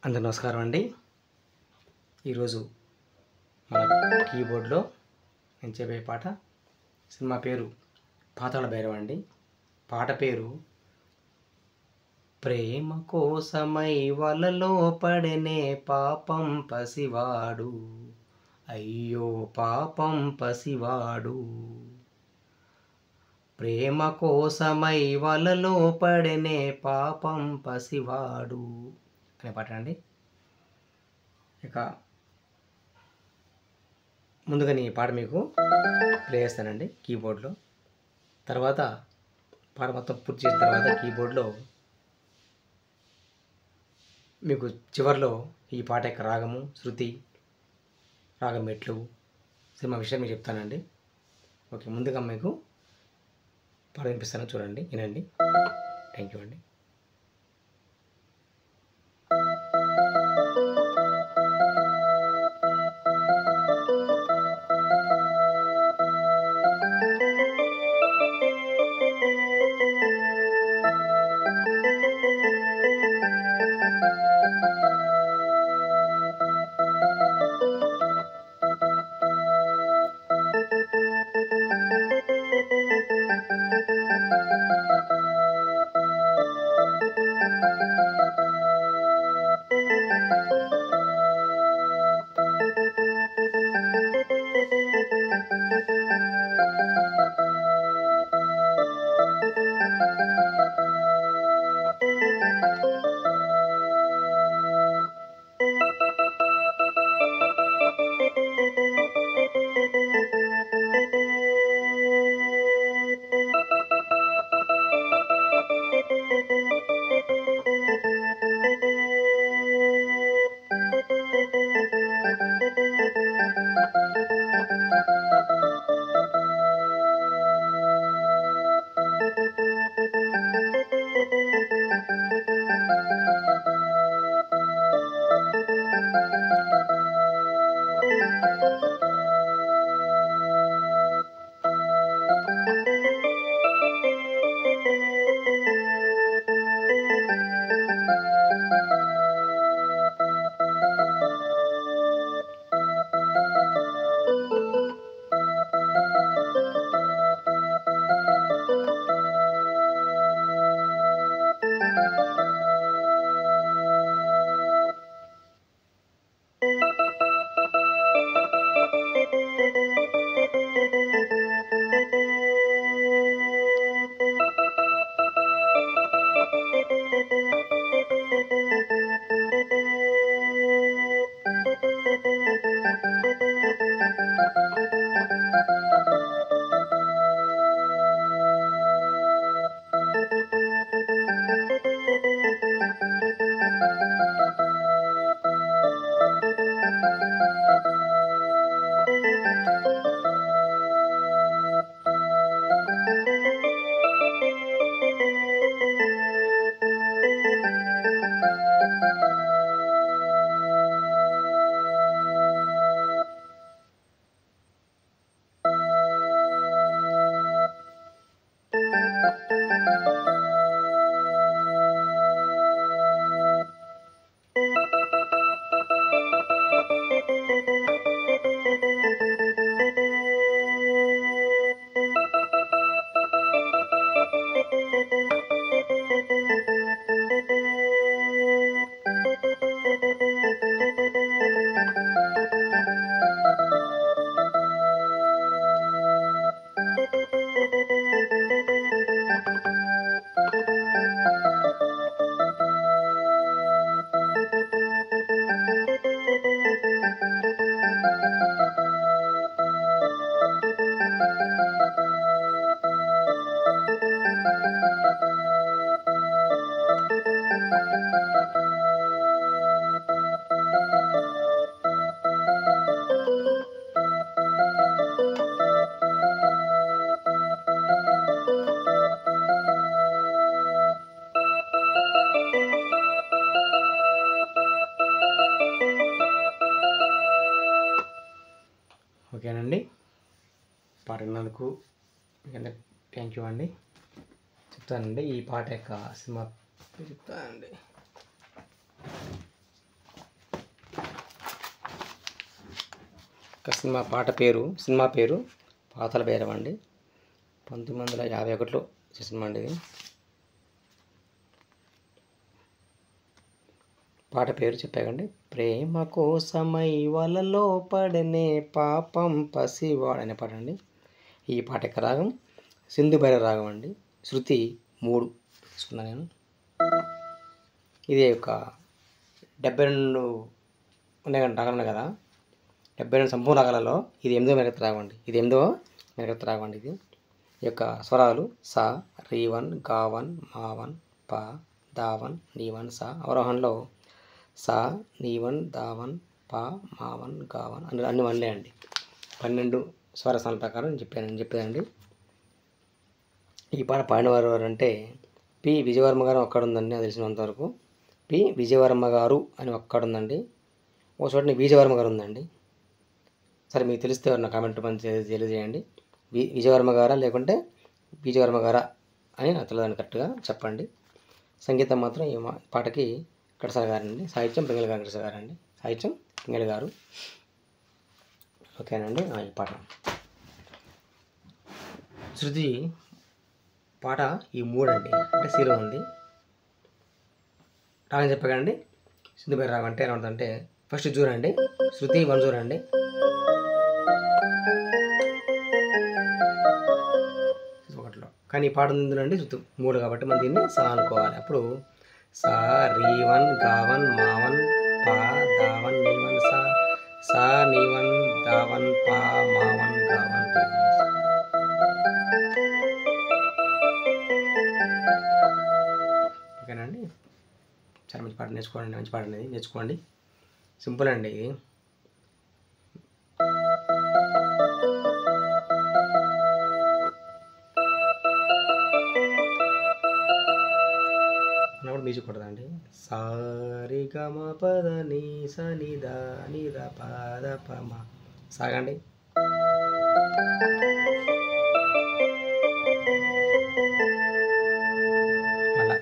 అందరూ నమస్కారం అండి. ఈరోజు మన కీబోర్డ్లో నేను చెప్పే పాట సినిమా పేరు పాతాళ భైరవ అండి. పాట పేరు ప్రేమ కోసమై వలలో పడనే పాపం పసివాడు, అయ్యో పాపం పసివాడు. ప్రేమ కోసమై వలలో పడనే పాపం పసివాడు అనే పాట అండి. ఇక ముందుగా ఈ పాట మీకు ప్లే చేస్తానండి కీబోర్డ్లో. తర్వాత పాట మొత్తం పూర్తి చేసిన తర్వాత కీబోర్డ్లో మీకు చివరిలో ఈ పాట యొక్క రాగము, శృతి, రాగం మెట్లు, సినిమా విషయం మీకు చెప్తానండి. ఓకే, ముందుగా మీకు పాట వినిపిస్తాను, చూడండి, వినండి. థ్యాంక్ యూ అండి. ఓకేనండి, పాట విన్నందుకు మీకు అందరికి థ్యాంక్ యూ అండి. చెప్తానండి ఈ పాట యొక్క సినిమా పేరు చెప్తానండి. సినిమా పేరు పాతాళ భైరవి అండి. 1951లో సినిమా అండి ఇది. పాట పేరు చెప్పాకండి. ప్రేమ కోసమై వలలో పడనే పాపం పసివాడు అనే పాట అండి. ఈ పాట యొక్క రాగం సింధు భైరవ రాగం అండి. శృతి 3 తీసుకున్నాను నేను. ఇది ఒక 72 ఉన్నాయి రాగాలు ఉన్నాయి కదా, 72 సంపూర్ణ రాగాలలో ఇది 8వ మెరగతి రాగం అండి. ఇది 8వ మెరగతి రాగం అండి. ఇది యొక్క స్వరాలు స, రీవన్, గావన్, మావన్, ప, దావన్, నీవన్, స. అవరోహణలో స, నీవన్, దావన్, ప, మావన్, గావన్ అన్ని వన్లే అండి. 12 స్వరస్థానాల ప్రకారం నేను చెప్పానండి. ఈ పాట పాడినవారు అంటే పి విజయవర్మ గారు ఒక్కడుందండి నాకు తెలిసినంతవరకు. పి విజయవర్మ గారు అని ఒక్కడుందండి. ఓ చోట విజయవర్మ గారు ఉందండి. సరే మీకు తెలిస్తే నా కామెంట్ తెలియజేయండి. విజయవర్మ గారా లేకుంటే విజయవర్మ గారా అని నాకు తెలియదండి, కరెక్ట్గా చెప్పండి. సంగీతం మాత్రం ఈ పాటకి కడసాల గారండి. సాహిత్యం పింగళి వెంకటేశ్వర గారండి. సాహిత్యం పింగళి గారు. ఓకేనండి. ఈ పాట శృతి పాట ఈ 3 అండి, అంటే సీలో ఉంది. రాగం చెప్పకండి. సింధు భైరవి రాగం అంటే ఎలా ఉంటుందంటే ఫస్ట్ చూడండి, శృతి 1 చూడండి. ఒకటిలో కానీ ఈ పాట ఉందండి శృతి 3 కాబట్టి మనం దీన్ని సా అనుకోవాలి. అప్పుడు సా, రీవన్, గావన్, మావన్, పా, దావన్, నీవన్, సా, సా, నీవన్, దావన్, పా, మావన్, గావన్, ఓకేనండి. చాలా మంచి పాట నేర్చుకోండి. మంచి పాట అనేది నేర్చుకోండి. సింపుల్ అండి ఇది. అన్నప్పుడు మ్యూజిక్ కొడదండి. సారి గమ పద నీ సని దా ని ద పద పమ సాగండి. మళ్ళా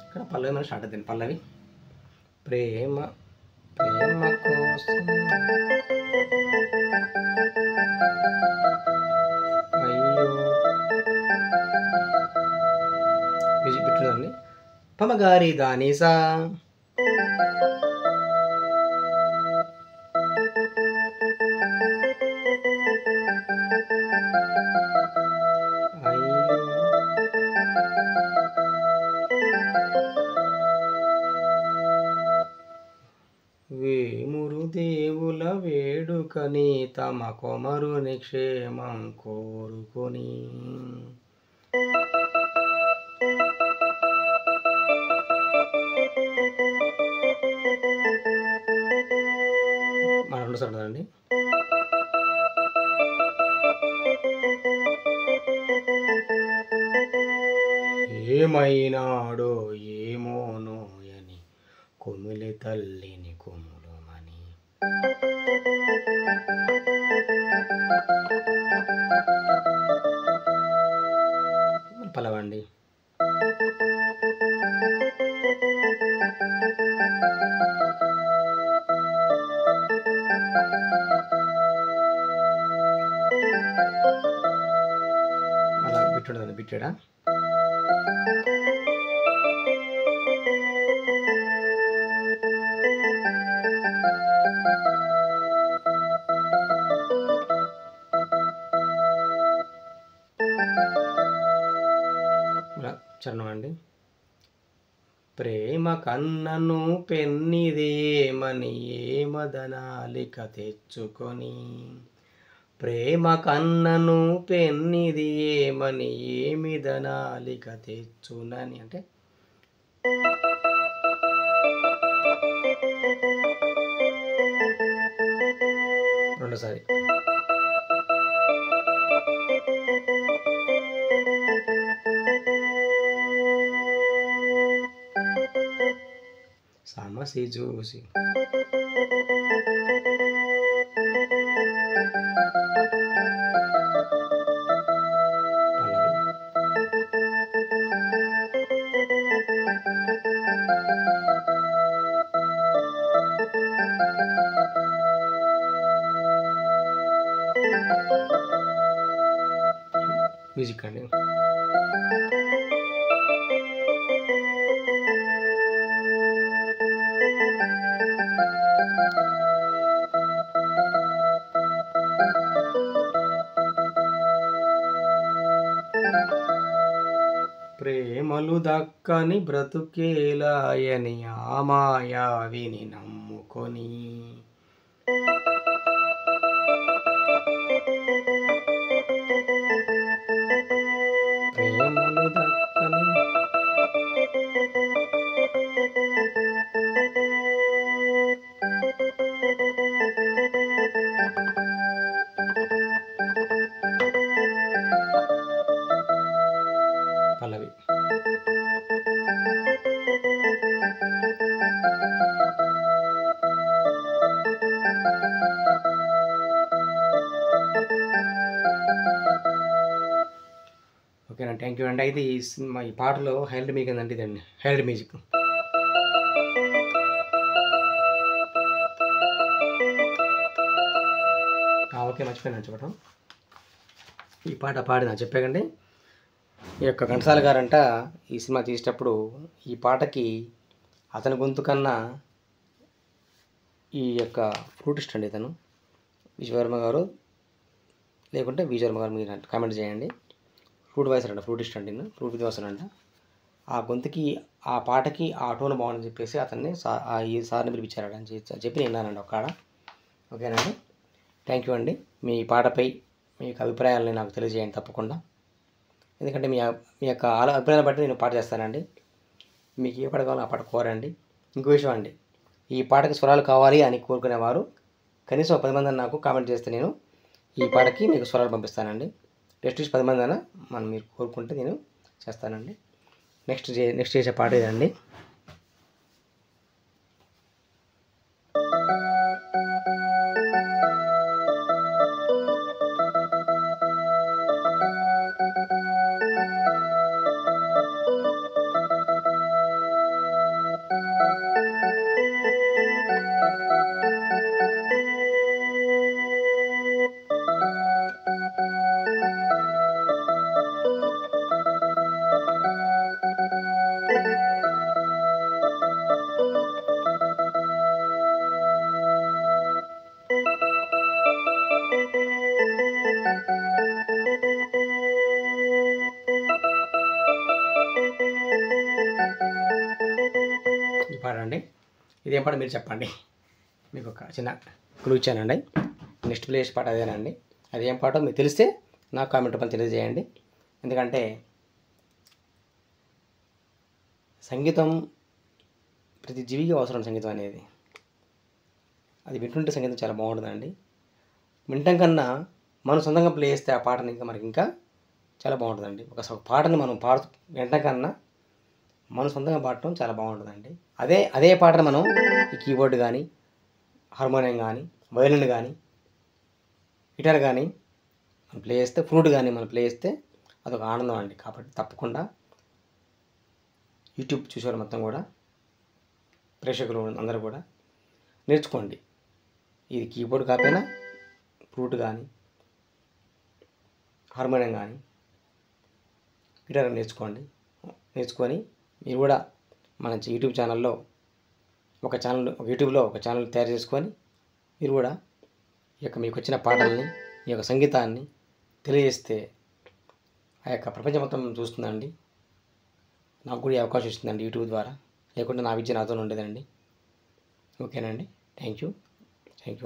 ఇక్కడ పల్లవి మనం స్టార్ట్ అవుతుంది. పల్లవి ప్రేమ ప్రేమ కోసం అయ్యో మ్యూజిక్ పెట్టుదండి. పమగారి దానిసా వేమురు దేవుల వేడుకని తమ కొమరుని క్షేమం కోరుకొని మన 2 సార్లు అండి. ఏమైనాడో ఏమోనో అని కొమిలి తల్లిని కొములమని పలవండి. అలా బిట్టుండదండి. బిట్టాడా చరణం అండి. ప్రేమ కన్నను పెన్నిదేమని ఏమదనాలిక తెచ్చుకొని, ప్రేమ కన్నను పెన్నిది ఏమని ఏమిదనాలిక తెచ్చునని అంటే రెండోసారి సమసి చూసి మ్యూజిక్ అండి. ప్రేమలు దక్కని బ్రతుకేలాయని ఆ మాయావిని నమ్ముకొని ప్రేమలు దక్కని పల్లవి. ఓకేనా, థ్యాంక్ యూ అండి. అయితే ఈ పాటలో హైలైట్ మ్యూజిక్ ఏంటంటే ఇదండి, హైలైట్ మ్యూజిక్. ఓకే, మర్చిపోయినా చెప్పడం. ఈ పాట పాడినా చెప్పాకండి. ఈ యొక్క ఘంటసాల గారంట ఈ సినిమా తీసేటప్పుడు ఈ పాటకి అతని గొంతు కన్నా ఈ యొక్క ఫ్లూటిస్ట్ అండి ఇతను విశ్వవర్మ గారు, లేకుంటే విజయవర్మ గారు, మీరు కామెంట్ చేయండి. ఫ్లూట్ వాయిసర్ అంట, ఫ్లూటిస్ట్ అండి, ఫ్లూట్ విద్వాసన్ అంట. ఆ గొంతుకి ఆ పాటకి ఆ టోన్ బాగుందని చెప్పేసి అతన్ని ఈ సార్ని పిలిపించారట అని చెప్పి విన్నానండి ఒక్కడ. ఓకేనండి, థ్యాంక్ యూ అండి. మీ పాటపై మీకు అభిప్రాయాలని నాకు తెలియజేయండి తప్పకుండా. ఎందుకంటే మీ యొక్క అభిప్రాయాన్ని బట్టి నేను పాట చేస్తానండి. మీకు ఏ పాట కావాలో ఆ పాట కోరండి. ఇంకో విషయం అండి, ఈ పాటకి స్వరాలు కావాలి అని కోరుకునేవారు కనీసం 10 మంది నాకు కామెంట్ చేస్తే నేను ఈ పాటకి మీకు స్వరాలు పంపిస్తానండి. నెక్స్ట్ 10 మంది అయినా మీరు కోరుకుంటే నేను చేస్తానండి. నెక్స్ట్ చేసే పాట ఇదండి. ఈ పాట అండి, ఇదేం పాట మీరు చెప్పండి. మీకు ఒక చిన్న క్లూ ఇచ్చానండి. నెక్స్ట్ ప్లేస్ పాట అదేనండి. అది ఏం పాటో మీకు తెలిస్తే నాకు కామెంట్ రూపంలో తెలియజేయండి. ఎందుకంటే సంగీతం ప్రతి జీవికి అవసరం. సంగీతం అనేది అది వింటుంటే సంగీతం చాలా బాగుంటుందండి. వినటం కన్నా మనం సొంతంగా ప్లే చేస్తే ఆ పాటని ఇంకా మనకి ఇంకా చాలా బాగుంటుందండి. ఒక పాటని మనం వినటం కన్నా మనం సొంతంగా పాడటం చాలా బాగుంటుందండి. అదే పాటను మనం ఈ కీబోర్డ్ కానీ, హార్మోనియం కానీ, వయలిన్ కానీ, గిటార్ కానీ మనం ప్లే చేస్తే, ఫ్లూట్ కానీ మనం ప్లే చేస్తే అదొక ఆనందం అండి. కాబట్టి తప్పకుండా యూట్యూబ్ చూసేవారు మొత్తం కూడా, ప్రేక్షకులు అందరూ కూడా నేర్చుకోండి. ఇది కీబోర్డ్ కాకపోయినా ఫ్లూట్ కానీ, హార్మోనియం కానీ, గిటార్ నేర్చుకొని మీరు కూడా మన యూట్యూబ్ ఛానల్లో యూట్యూబ్లో ఒక ఛానల్ తయారు చేసుకొని మీరు కూడా మీకు వచ్చిన పాటల్ని, మీ యొక్క సంగీతాన్ని తెలియజేస్తే ఆ యొక్క ప్రపంచం మొత్తం చూస్తుందండి. నాకు కూడా ఈ అవకాశం ఇస్తుందండి యూట్యూబ్ ద్వారా. లేకుంటే నా విద్య నాతో ఉండేదండి. ఓకేనండి, థ్యాంక్ యూ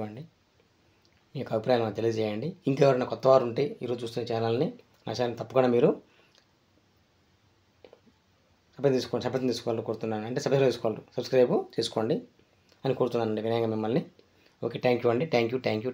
అండి. మీ యొక్క అభిప్రాయాలు నాకు తెలియజేయండి. ఇంకెవరైనా కొత్త వారు ఉంటే ఈరోజు చూస్తున్న ఛానల్ని, నా ఛానల్ తప్పకుండా మీరు సబ్స్క్రైబ్ తీసుకోవాలని కోరుతున్నాను. అంటే సబ్స్క్రైబ్ చేసుకోండి అని కోరుతున్నానండి వినయంగా మిమ్మల్ని. ఓకే, థ్యాంక్ యూ అండి. Thank you.